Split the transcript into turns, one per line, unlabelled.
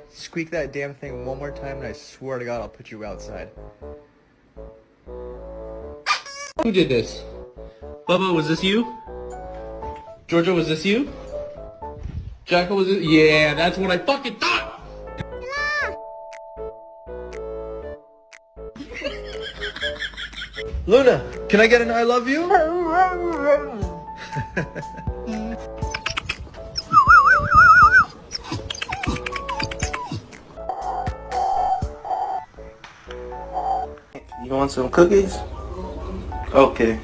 Squeak that damn thing one more time and I swear to God I'll put you outside.
Who did this? Bubba, was this you? Georgia, was this you? Jacko, was it? Yeah, that's what I fucking thought!
Luna, can I get an I love you?
You want some cookies? Okay.